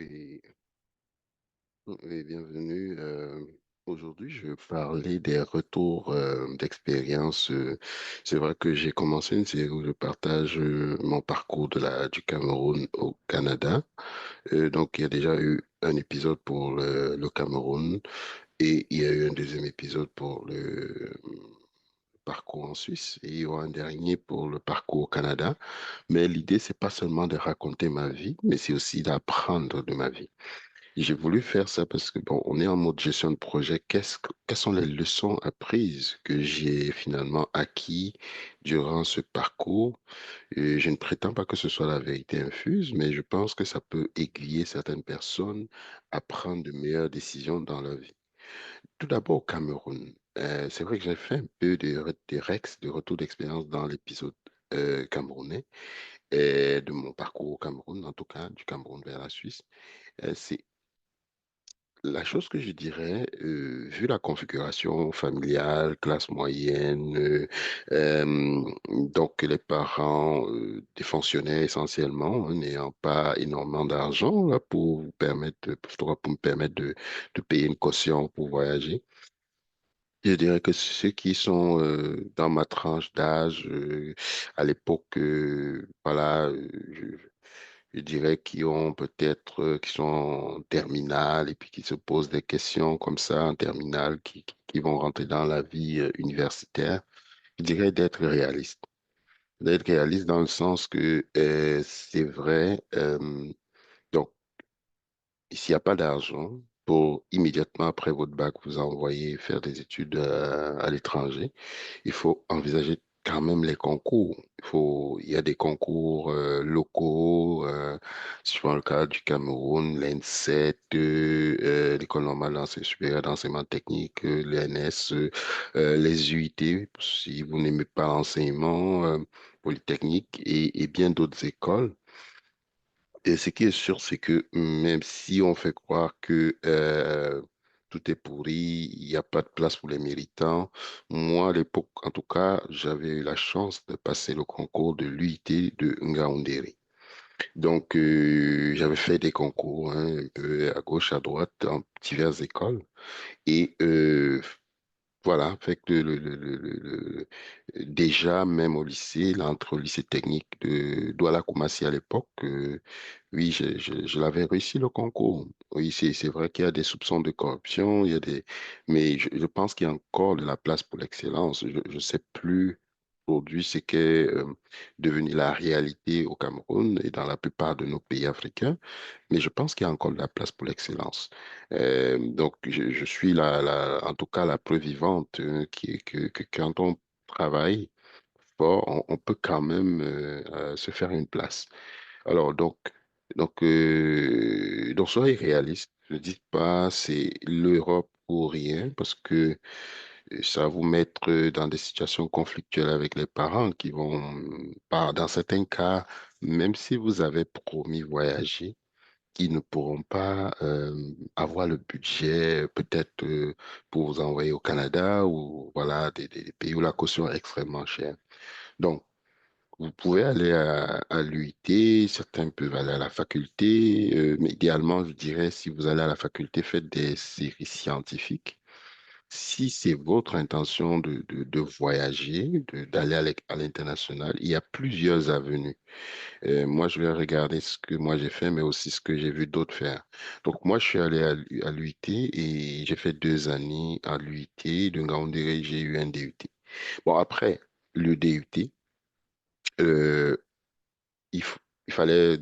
Oui, oui, bienvenue. Aujourd'hui, je vais parler des retours d'expérience. C'est vrai que j'ai commencé une série où je partage mon parcours du Cameroun au Canada. Donc, il y a déjà eu un épisode pour le Cameroun et il y a eu un deuxième épisode pour le parcours en Suisse et il y aura un dernier pour le parcours au Canada. Mais l'idée, c'est pas seulement de raconter ma vie, mais c'est aussi d'apprendre de ma vie. J'ai voulu faire ça parce que, bon, on est en mode gestion de projet. Quelles sont les leçons apprises que j'ai finalement acquis durant ce parcours? Et je ne prétends pas que ce soit la vérité infuse, mais je pense que ça peut aiguiller certaines personnes à prendre de meilleures décisions dans leur vie. Tout d'abord au Cameroun. C'est vrai que j'ai fait un peu de retour d'expérience dans l'épisode camerounais et de mon parcours au Cameroun, en tout cas, du Cameroun vers la Suisse. C'est La chose que je dirais, vu la configuration familiale, classe moyenne, donc les parents des fonctionnaires essentiellement, hein, n'ayant pas énormément d'argent là, pour vous permettre, pour me permettre de payer une caution pour voyager, je dirais que ceux qui sont dans ma tranche d'âge, à l'époque, voilà, je dirais qui ont peut-être, qui sont en terminale et puis qui se posent des questions comme ça en terminale, qui vont rentrer dans la vie universitaire. Je dirais d'être réaliste. D'être réaliste dans le sens que c'est vrai, donc s'il n'y a pas d'argent pour immédiatement après votre bac vous envoyer faire des études à l'étranger, il faut envisager quand même les concours. Il y a des concours locaux, si je prends le cas du Cameroun, l'ENSET, l'École normale d'enseignement supérieur d'enseignement technique, l'ENS, les UIT, si vous n'aimez pas l'enseignement polytechnique et bien d'autres écoles. Et ce qui est sûr, c'est que même si on fait croire que tout est pourri, il n'y a pas de place pour les méritants, moi, à l'époque, en tout cas, j'avais eu la chance de passer le concours de l'UIT de Ngaoundéré. Donc, j'avais fait des concours hein, un peu à gauche, à droite, dans diverses écoles. Et voilà, fait que déjà, même au lycée, là, entre le lycée technique de Douala Koumassi à l'époque, oui, je l'avais réussi le concours. Oui, c'est vrai qu'il y a des soupçons de corruption, mais je pense qu'il y a encore de la place pour l'excellence. Je ne sais plus aujourd'hui ce qu'est devenu la réalité au Cameroun et dans la plupart de nos pays africains, mais je pense qu'il y a encore de la place pour l'excellence. Donc, je suis en tout cas la preuve vivante que quand on travaille fort, on peut quand même se faire une place. Alors, donc soyez réaliste. Ne dites pas c'est l'Europe ou rien, parce que ça va vous mettre dans des situations conflictuelles avec les parents qui vont, dans certains cas, même si vous avez promis voyager, qui ne pourront pas avoir le budget peut-être pour vous envoyer au Canada ou voilà des pays où la caution est extrêmement chère. Donc, vous pouvez aller à l'UIT, certains peuvent aller à la faculté, mais idéalement, je dirais, si vous allez à la faculté, faites des séries scientifiques. Si c'est votre intention de voyager, d'aller à l'international, il y a plusieurs avenues. Moi, je vais regarder ce que moi j'ai fait, mais aussi ce que j'ai vu d'autres faire. Donc, moi, je suis allé à l'UIT et j'ai fait 2 années à l'UIT. De Ngaoundéré, j'ai eu un DUT. Bon, après le DUT, euh, il, f- il fallait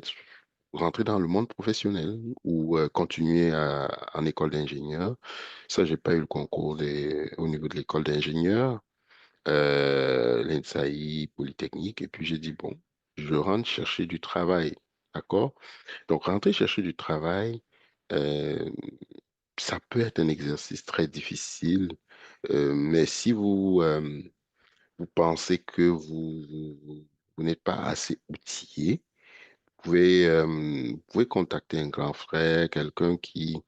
rentrer dans le monde professionnel ou continuer en école d'ingénieur. Ça, j'ai pas eu le concours au niveau de l'école d'ingénieur, l'ENSAI, Polytechnique. Et puis, j'ai dit, bon, je rentre chercher du travail. D'accord? Donc, rentrer chercher du travail, euh, ça peut être un exercice très difficile, mais si vous pensez que vous n'êtes pas assez outillé, vous pouvez contacter un grand frère, quelqu'un qui,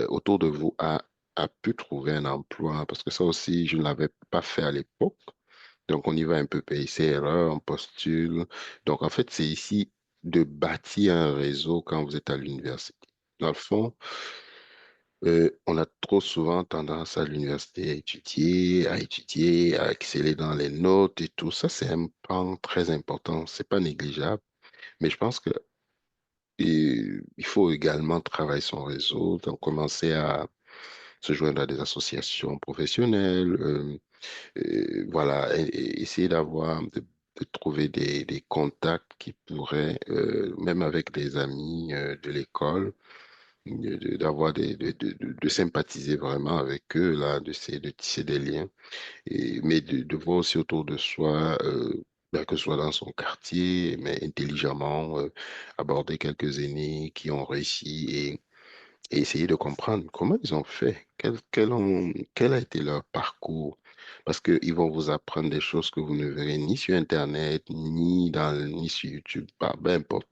autour de vous, a pu trouver un emploi, parce que ça aussi, je ne l'avais pas fait à l'époque. Donc, on y va un peu payer ses erreurs, on postule. Donc, en fait, c'est ici. de bâtir un réseau quand vous êtes à l'université. Dans le fond, on a trop souvent tendance à l'université à étudier, à exceller dans les notes et tout. Ça, c'est un pan très important. C'est pas négligeable, mais je pense que il faut également travailler son réseau, donc commencer à se joindre à des associations professionnelles, voilà, et essayer de trouver des contacts qui pourraient, même avec des amis de l'école, d'avoir de sympathiser vraiment avec eux, là, de tisser des liens, mais de voir aussi autour de soi, ben, que ce soit dans son quartier, mais intelligemment, aborder quelques aînés qui ont réussi et essayer de comprendre comment ils ont fait, quel a été leur parcours. Parce qu'ils vont vous apprendre des choses que vous ne verrez ni sur Internet, ni sur YouTube, pas, peu importe.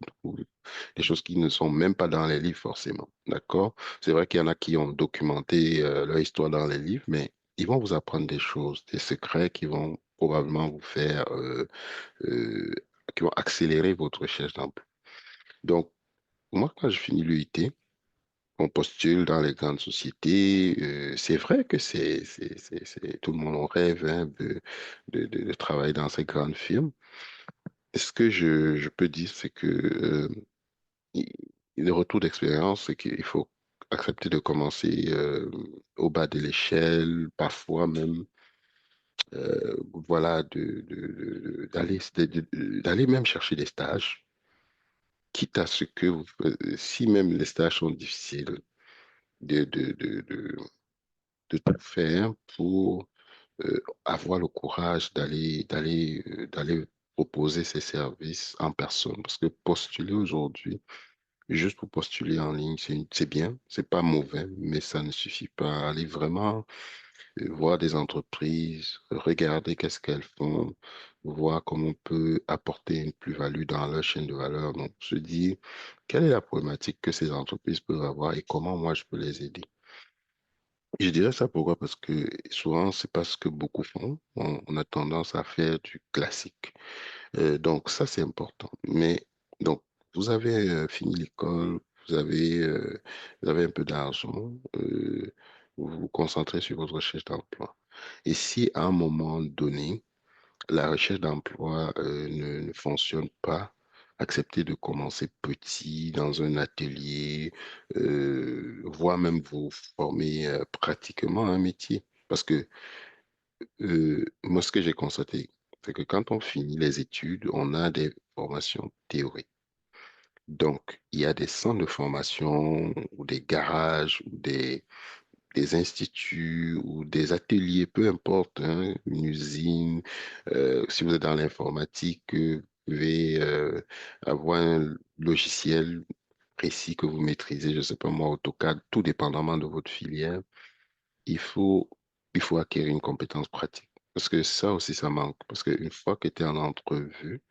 Des choses qui ne sont même pas dans les livres forcément. D'accord? C'est vrai qu'il y en a qui ont documenté leur histoire dans les livres, mais ils vont vous apprendre des choses, des secrets qui vont probablement vous faire, euh, qui vont accélérer votre recherche d'emploi. Donc, moi, quand je finis l'UIT, on postule dans les grandes sociétés. C'est vrai que tout le monde en rêve hein, de travailler dans ces grandes firmes. Et ce que je peux dire, c'est que il- le retour d'expérience, c'est qu'il faut accepter de commencer au bas de l'échelle, parfois même, voilà, d'aller même chercher des stages, quitte à ce que, si même les stages sont difficiles, de, de, de, de, de tout faire pour avoir le courage d'aller proposer ses services en personne. Parce que postuler aujourd'hui, juste pour postuler en ligne, c'est bien, c'est pas mauvais, mais ça ne suffit pas. Aller vraiment voir des entreprises, regarder qu'est-ce qu'elles font, voir comment on peut apporter une plus-value dans leur chaîne de valeur. Donc, se dire, quelle est la problématique que ces entreprises peuvent avoir et comment moi je peux les aider. Je dirais ça pourquoi? Parce que souvent, c'est pas ce que beaucoup font. On a tendance à faire du classique. Donc, ça, c'est important. Mais, donc, vous avez fini l'école, vous avez un peu d'argent, vous vous concentrez sur votre recherche d'emploi. Et si à un moment donné, la recherche d'emploi ne fonctionne pas, acceptez de commencer petit dans un atelier, voire même vous former pratiquement à un métier. Parce que moi, ce que j'ai constaté, c'est que quand on finit les études, on a des formations théoriques. Donc, il y a des centres de formation ou des garages ou des instituts ou des ateliers, peu importe, hein, une usine. Si vous êtes dans l'informatique, vous pouvez avoir un logiciel précis que vous maîtrisez, je ne sais pas moi, AutoCAD, tout dépendamment de votre filière. Il faut, il faut acquérir une compétence pratique. Parce que ça aussi, ça manque. Parce qu'une fois que tu es en entrevue,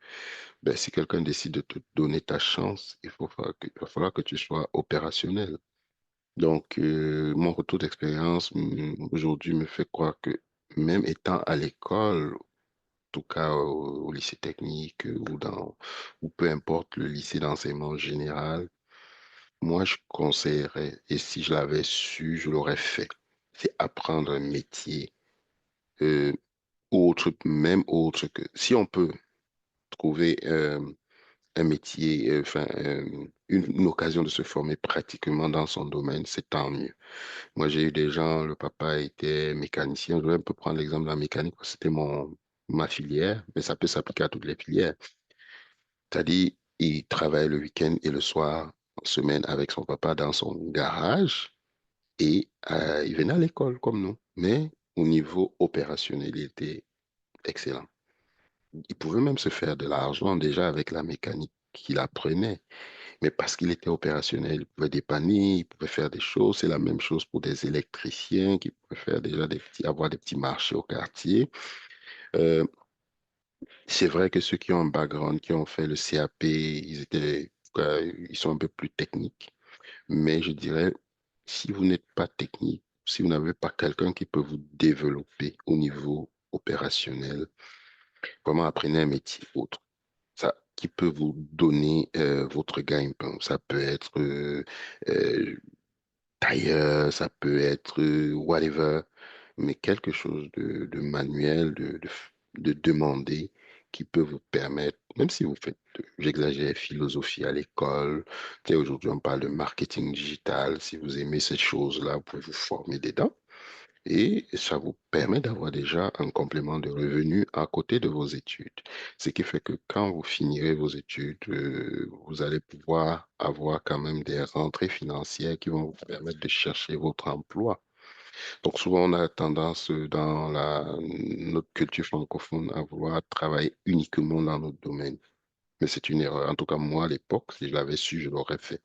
ben, si quelqu'un décide de te donner ta chance, il va falloir que tu sois opérationnel. Donc, mon retour d'expérience aujourd'hui me fait croire que même étant à l'école, en tout cas au lycée technique ou peu importe le lycée d'enseignement général, moi je conseillerais, et si je l'avais su, je l'aurais fait, c'est apprendre un métier euh, même autre que, si on peut trouver un métier, enfin, une occasion de se former pratiquement dans son domaine, c'est tant mieux. Moi, j'ai eu des gens, le papa était mécanicien. Je vais un peu prendre l'exemple de la mécanique, parce que c'était ma filière, mais ça peut s'appliquer à toutes les filières. C'est-à-dire, il travaille le week-end et le soir, en semaine, avec son papa dans son garage et il venait à l'école comme nous. Mais au niveau opérationnel, il était excellent. Il pouvait même se faire de l'argent déjà avec la mécanique qu'il apprenait. Mais parce qu'il était opérationnel, il pouvait dépanner, il pouvait faire des choses. C'est la même chose pour des électriciens qui pouvaient faire déjà avoir des petits marchés au quartier. Euh, c'est vrai que ceux qui ont un background, qui ont fait le CAP, ils sont un peu plus techniques. Mais je dirais, si vous n'êtes pas technique, si vous n'avez pas quelqu'un qui peut vous développer au niveau opérationnel, vraiment apprenez un métier autre. Ça, qui peut vous donner votre gagne-pain. Ça peut être euh, tailleur, ça peut être whatever, mais quelque chose de manuel, de demander qui peut vous permettre, même si vous faites, j'exagère, philosophie à l'école, tu sais, aujourd'hui on parle de marketing digital, si vous aimez ces choses-là, vous pouvez vous former dedans. Et ça vous permet d'avoir déjà un complément de revenus à côté de vos études. Ce qui fait que quand vous finirez vos études, vous allez pouvoir avoir quand même des rentrées financières qui vont vous permettre de chercher votre emploi. Donc souvent, on a tendance dans notre culture francophone à vouloir travailler uniquement dans notre domaine. Mais c'est une erreur. En tout cas, moi, à l'époque, si je l'avais su, je l'aurais fait.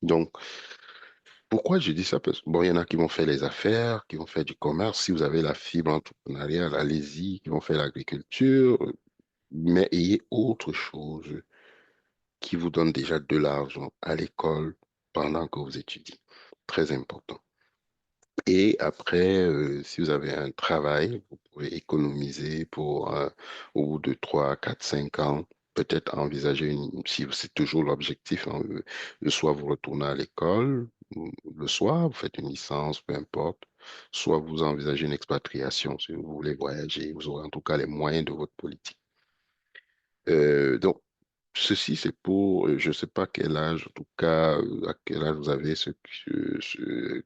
Donc, pourquoi je dis ça? Parce que, bon, il y en a qui vont faire les affaires, qui vont faire du commerce. Si vous avez la fibre entrepreneuriale, allez-y, qui vont faire l'agriculture, mais ayez autre chose qui vous donne déjà de l'argent à l'école pendant que vous étudiez. Très important. Et après, si vous avez un travail, vous pouvez économiser pour, au bout de 3, 4, 5 ans, peut-être envisager, si c'est toujours l'objectif, hein, soit vous retournez à l'école le soir, vous faites une licence, peu importe, soit vous envisagez une expatriation si vous voulez voyager, vous aurez en tout cas les moyens de votre politique. Donc, ceci, c'est pour, je ne sais pas quel âge, en tout cas, à quel âge vous avez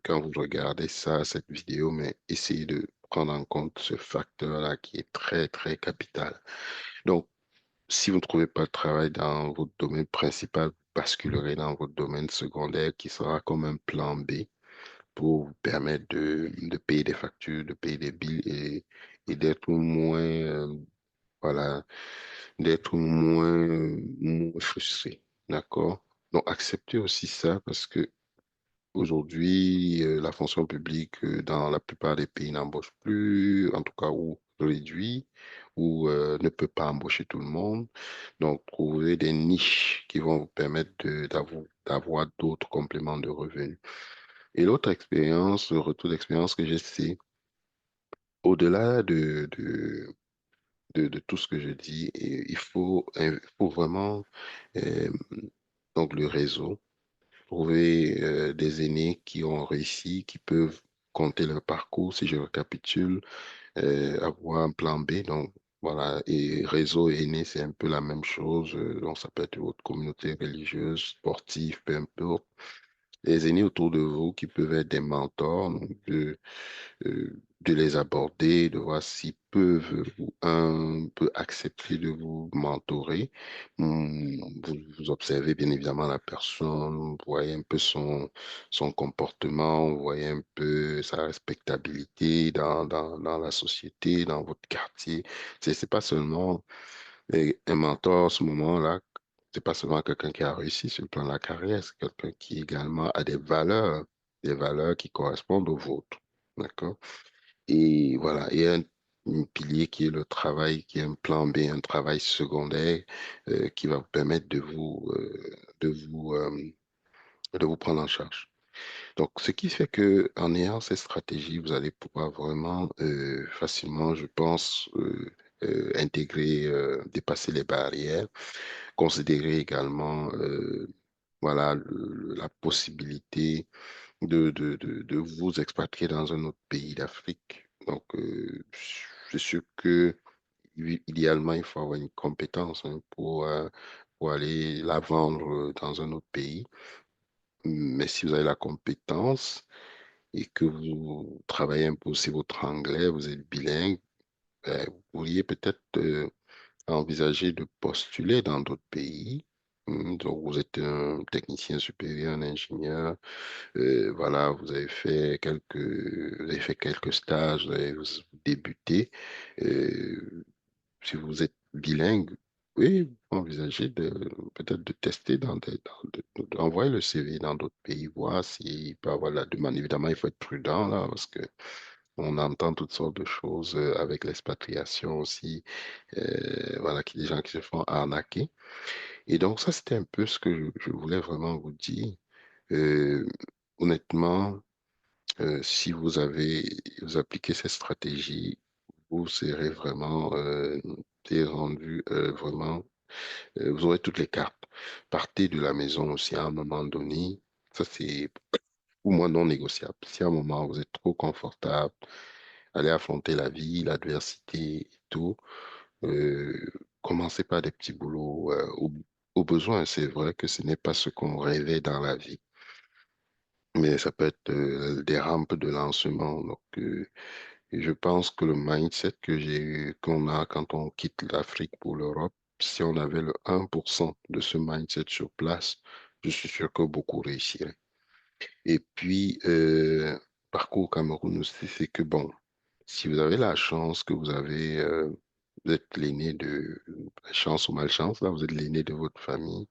quand vous regardez ça, cette vidéo, mais essayez de prendre en compte ce facteur-là qui est très, très capital. Donc, si vous ne trouvez pas de travail dans votre domaine principal, vous basculerez dans votre domaine secondaire qui sera comme un plan B pour vous permettre de payer des factures, de payer des billes et d'être moins, voilà, d'être moins frustré. D'accord? Donc, acceptez aussi ça parce que aujourd'hui, la fonction publique, dans la plupart des pays, n'embauche plus, en tout cas, ou réduit, ou ne peut pas embaucher tout le monde. Donc, trouvez des niches qui vont vous permettre d'avoir d'autres compléments de revenus. Et l'autre expérience, le retour d'expérience que j'ai, c'est au-delà de tout ce que je dis, et il faut vraiment euh, donc le réseau, trouver des aînés qui ont réussi, qui peuvent compter leur parcours, si je récapitule, avoir un plan B. Donc voilà, et réseau et aîné, c'est un peu la même chose. Donc ça peut être votre communauté religieuse, sportive, peu importe. Les aînés autour de vous qui peuvent être des mentors, donc de les aborder, de voir s'ils peuvent un peu accepter de vous mentorer. Vous observez bien évidemment la personne, vous voyez un peu son comportement, vous voyez un peu sa respectabilité dans la société, dans votre quartier. C'est pas seulement un mentor à ce moment-là. C'est pas seulement quelqu'un qui a réussi sur le plan de la carrière, c'est quelqu'un qui également a des valeurs qui correspondent aux vôtres. D'accord? Et voilà, il y a un pilier qui est le travail, qui est un plan B, un travail secondaire qui va vous permettre de vous prendre en charge. Donc, ce qui fait que en ayant cette stratégie, vous allez pouvoir vraiment facilement, je pense, intégrer, dépasser les barrières, considérer également, voilà, la possibilité de vous expatrier dans un autre pays d'Afrique. Donc, c'est sûr que idéalement, il faut avoir une compétence hein, pour aller la vendre dans un autre pays. Mais si vous avez la compétence et que vous travaillez un peu aussi votre anglais, vous êtes bilingue, vous pourriez peut-être envisager de postuler dans d'autres pays. Donc, vous êtes un technicien supérieur, un ingénieur, voilà, vous avez fait quelques stages, vous débutez. Euh, si vous êtes bilingue, oui, vous envisagez peut-être de tester d'envoyer le CV dans d'autres pays, voir s'il peut y avoir la demande. Évidemment, il faut être prudent là, parce que on entend toutes sortes de choses avec l'expatriation aussi, voilà, des gens qui se font arnaquer. Et donc, ça, c'était un peu ce que je voulais vraiment vous dire. Euh, Honnêtement, si vous appliquez cette stratégie, vous serez vraiment rendu vraiment Vous aurez toutes les cartes. Partez de la maison aussi à un moment donné. Ça, c'est pour moi non négociable. Si à un moment vous êtes trop confortable, allez affronter la vie, l'adversité et tout, euh, commencez par des petits boulots au besoin. C'est vrai que ce n'est pas ce qu'on rêvait dans la vie, mais ça peut être des rampes de lancement. Donc, et je pense que le mindset qu'on a quand on quitte l'Afrique pour l'Europe, si on avait le 1% de ce mindset sur place, je suis sûr que beaucoup réussiraient. Et puis, parcours au Cameroun aussi, c'est que bon, si vous avez la chance que vous êtes l'aîné de la chance ou malchance, là, vous êtes l'aîné de votre famille,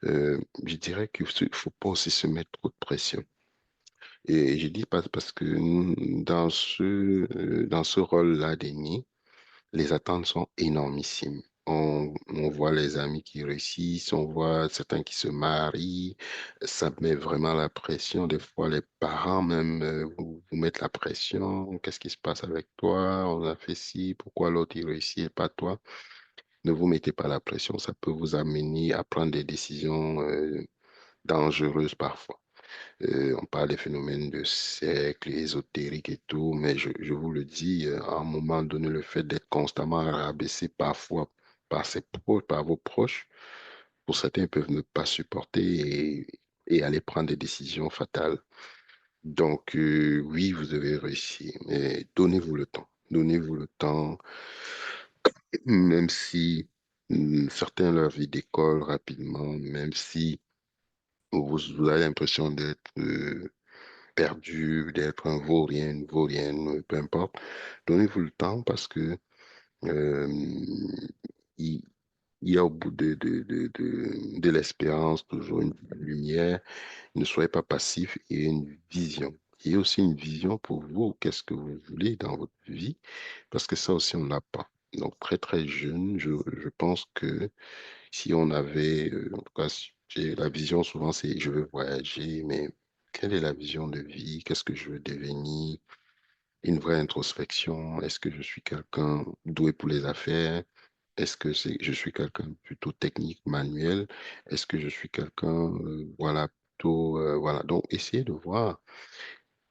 je dirais qu'il ne faut pas aussi se mettre trop de pression. Et je dis pas parce que dans ce rôle-là d'aîné, les attentes sont énormissimes. On voit les amis qui réussissent, on voit certains qui se marient. Ça met vraiment la pression. Des fois, les parents même vous mettent la pression. Qu'est-ce qui se passe avec toi? On a fait ci, pourquoi l'autre il réussit et pas toi? Ne vous mettez pas la pression. Ça peut vous amener à prendre des décisions dangereuses parfois. On parle des phénomènes de cercle ésotérique et tout, mais je vous le dis, à un moment donné, le fait d'être constamment rabaissé parfois par ses proches, par vos proches, pour certains, ils peuvent ne pas supporter et aller prendre des décisions fatales. Donc, oui, vous devez réussir, mais donnez-vous le temps. Donnez-vous le temps, même si certains leur vie décolle rapidement, même si vous avez l'impression d'être perdu, d'être un vaurien, une vaurienne, peu importe. Donnez-vous le temps parce que euh, il, il y a au bout de l'espérance toujours une lumière. Ne soyez pas passif et une vision. Il y a aussi une vision pour vous, qu'est-ce que vous voulez dans votre vie, parce que ça aussi, on n'a pas. Donc, très, très jeune, je pense que si on avait, en tout cas, j'ai la vision souvent, c'est je veux voyager, mais quelle est la vision de vie? Qu'est-ce que je veux devenir? Une vraie introspection. Est-ce que je suis quelqu'un doué pour les affaires? Est-ce que je suis quelqu'un plutôt technique, manuel? Est-ce que je suis quelqu'un, voilà, plutôt, voilà. Donc, essayez de voir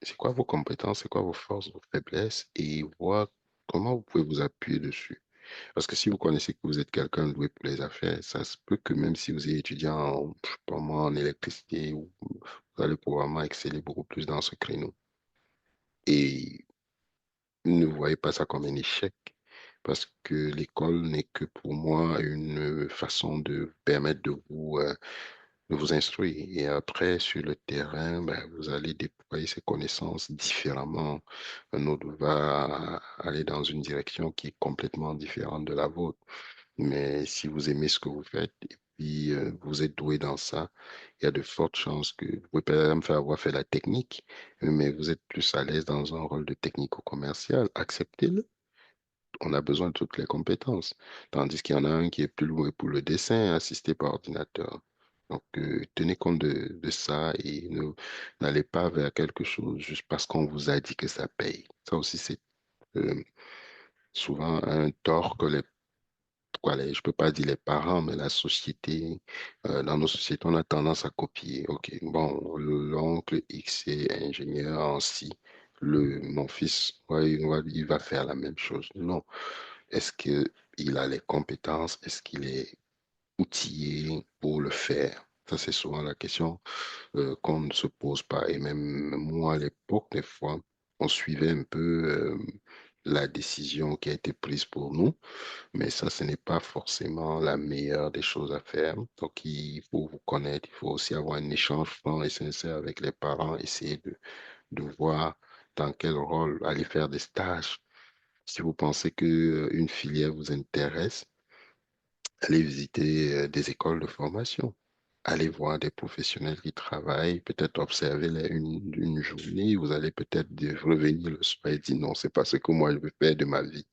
c'est quoi vos compétences, c'est quoi vos forces, vos faiblesses et voir comment vous pouvez vous appuyer dessus. Parce que si vous connaissez que vous êtes quelqu'un doué pour les affaires, ça se peut que même si vous êtes étudiant en, je sais pas moi, en électricité, vous allez probablement exceller beaucoup plus dans ce créneau. Et ne voyez pas ça comme un échec, parce que l'école n'est que pour moi une façon de permettre de vous instruire. Et après, sur le terrain, ben, vous allez déployer ces connaissances différemment. Un autre va aller dans une direction qui est complètement différente de la vôtre. Mais si vous aimez ce que vous faites et puis vous êtes doué dans ça, il y a de fortes chances que vous pouvez par exemple avoir fait la technique, mais vous êtes plus à l'aise dans un rôle de technico-commercial. Acceptez-le. On a besoin de toutes les compétences. Tandis qu'il y en a un qui est plus doué pour le dessin, assisté par ordinateur. Donc, tenez compte de ça et n'allez pas vers quelque chose juste parce qu'on vous a dit que ça paye. Ça aussi, c'est euh, souvent un tort que je peux pas dire les parents, mais la société, dans nos sociétés, on a tendance à copier. OK, bon, l'oncle X est ingénieur en ci. Mon fils, ouais, il va faire la même chose. Non. Est-ce qu'il a les compétences? Est-ce qu'il est outillé pour le faire? Ça, c'est souvent la question qu'on ne se pose pas. Et même moi, à l'époque, des fois, on suivait un peu la décision qui a été prise pour nous. Mais ça, ce n'est pas forcément la meilleure des choses à faire. Donc, il faut vous connaître, il faut aussi avoir un échange franc et sincère avec les parents, essayer de voir dans quel rôle aller faire des stages. Si vous pensez que une filière vous intéresse, allez visiter des écoles de formation. Allez voir des professionnels qui travaillent, peut-être observer une journée, vous allez peut-être revenir le soir et dire non, c'est pas ce que moi je veux faire de ma vie.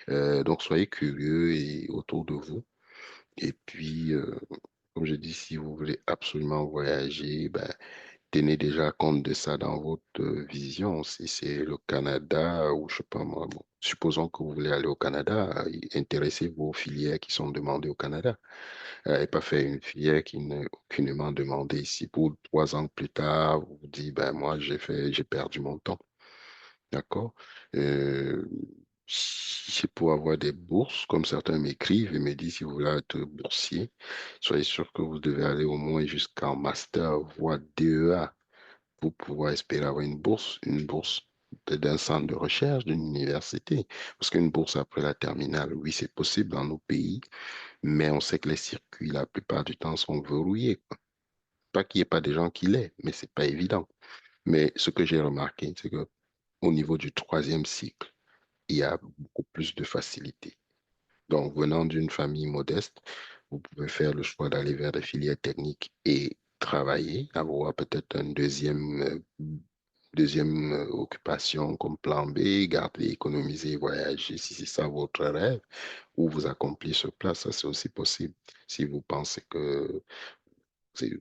Donc, soyez curieux et autour de vous. Et puis, comme je dis, si vous voulez absolument voyager, ben, tenez déjà compte de ça dans votre vision. Si c'est le Canada ou je sais pas moi, bon, supposons que vous voulez aller au Canada, intéressez-vous aux filières qui sont demandées au Canada. Et pas faire une filière qui n'est aucunement demandée ici. Pour 3 ans plus tard, vous vous dites, ben moi, j'ai perdu mon temps. D'accord? Euh, si c'est pour avoir des bourses, comme certains m'écrivent et me disent, si vous voulez être boursier, soyez sûr que vous devez aller au moins jusqu'en master, voire DEA, pour pouvoir espérer avoir une bourse d'un centre de recherche, d'une université. Parce qu'une bourse après la terminale, oui, c'est possible dans nos pays, mais on sait que les circuits, la plupart du temps, sont verrouillés. Pas qu'il n'y ait pas des gens qui l'aient, mais c'est pas évident. Mais ce que j'ai remarqué, c'est que au niveau du troisième cycle, il y a beaucoup plus de facilité. Donc, venant d'une famille modeste, vous pouvez faire le choix d'aller vers des filières techniques et travailler, avoir peut-être un deuxième occupation comme plan B, garder, économiser, voyager, si c'est ça votre rêve, ou vous accomplir sur place, ça c'est aussi possible. Si vous pensez que c'est-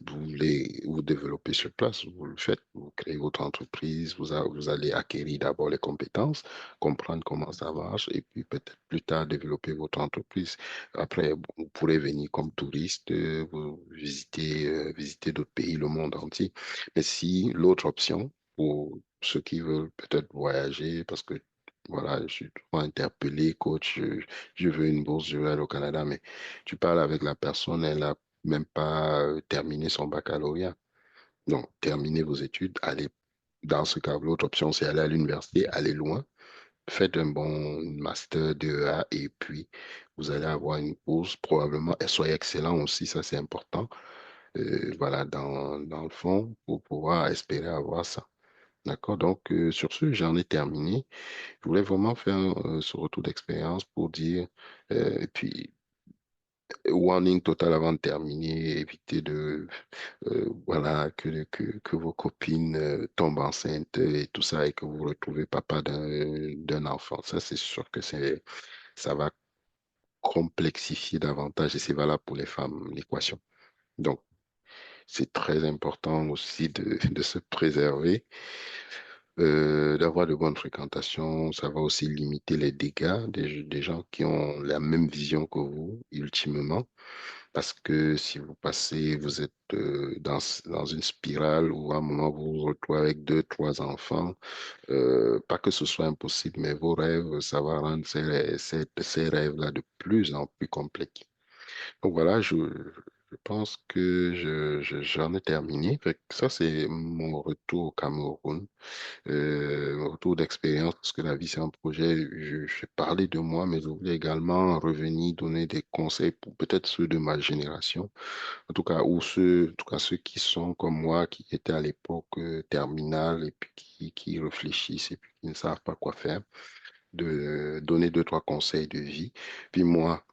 vous voulez vous développer sur place, vous le faites, vous créez votre entreprise, vous allez acquérir d'abord les compétences, comprendre comment ça marche, et puis peut-être plus tard développer votre entreprise. Après, vous pourrez venir comme touriste, vous visiter d'autres pays, le monde entier. Mais si l'autre option, pour ceux qui veulent peut-être voyager, parce que voilà, je suis trop interpellé, coach, je veux une bourse, je veux aller au Canada, mais tu parles avec la personne, elle a même pas terminé son baccalauréat. Donc, terminez vos études, allez, dans ce cas, l'autre option, c'est aller à l'université, aller loin, faites un bon master 2A et puis vous allez avoir une bourse probablement, et soyez excellent aussi, ça c'est important, voilà, dans le fond, pour pouvoir espérer avoir ça. D'accord? Donc, sur ce, j'en ai terminé. Je voulais vraiment faire ce retour d'expérience pour dire, et puis, warning total avant de terminer, éviter de voilà, que vos copines tombent enceintes et tout ça et que vous vous retrouvez papa d'un enfant. Ça, c'est sûr que ça va complexifier davantage et c'est valable pour les femmes, l'équation. Donc, c'est très important aussi de se préserver, d'avoir de bonnes fréquentations. Ça va aussi limiter les dégâts des gens qui ont la même vision que vous, ultimement. Parce que si vous passez, vous êtes dans une spirale où à un moment vous vous retrouvez avec deux, trois enfants, pas que ce soit impossible, mais vos rêves, ça va rendre ces rêves-là de plus en plus complexes. Donc voilà, je pense que j'en ai terminé. Fait que ça, c'est mon retour au Cameroun, mon retour d'expérience, parce que la vie, c'est un projet. Je parlais de moi, mais je voulais également revenir donner des conseils pour peut-être ceux de ma génération en tout cas, ou ceux, en tout cas, ceux qui sont comme moi, qui étaient à l'époque terminale et puis qui réfléchissent et puis qui ne savent pas quoi faire, de donner deux, trois conseils de vie. Puis moi,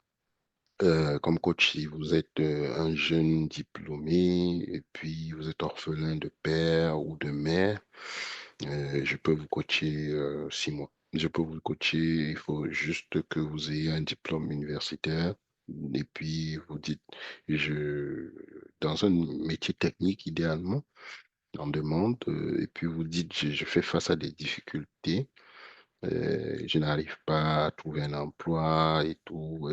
comme coach, si vous êtes un jeune diplômé et puis vous êtes orphelin de père ou de mère, je peux vous coacher 6 mois. Je peux vous coacher, il faut juste que vous ayez un diplôme universitaire. Et puis, vous dites, dans un métier technique, idéalement, on demande, et puis vous dites, je fais face à des difficultés, je n'arrive pas à trouver un emploi et tout,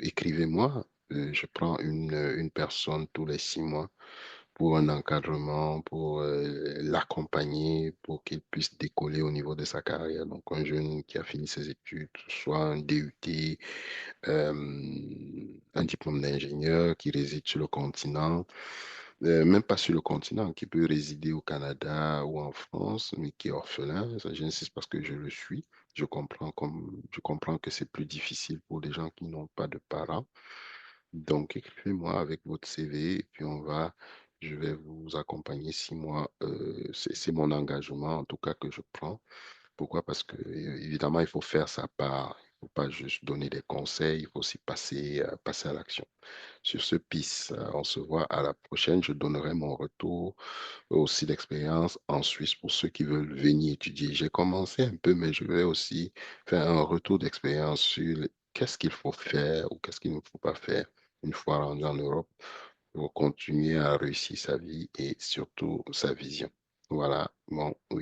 écrivez-moi. Je prends une personne tous les 6 mois pour un encadrement, pour l'accompagner, pour qu'il puisse décoller au niveau de sa carrière. Donc, un jeune qui a fini ses études, soit un DUT, un diplôme d'ingénieur qui réside sur le continent, même pas sur le continent, qui peut résider au Canada ou en France, mais qui est orphelin. Ça, j'insiste parce que je le suis. Je comprends que c'est plus difficile pour des gens qui n'ont pas de parents. Donc, écrivez-moi avec votre CV et puis je vais vous accompagner 6 mois. C'est mon engagement, en tout cas, que je prends. Pourquoi? Parce que, évidemment, il faut faire sa part. Il ne faut pas juste donner des conseils, il faut aussi passer à l'action. Sur ce, peace. On se voit à la prochaine. Je donnerai mon retour aussi d'expérience en Suisse pour ceux qui veulent venir étudier. J'ai commencé un peu, mais je vais aussi faire un retour d'expérience sur qu'est-ce qu'il faut faire ou qu'est-ce qu'il ne faut pas faire une fois rendu en Europe pour continuer à réussir sa vie et surtout sa vision. Voilà, bon,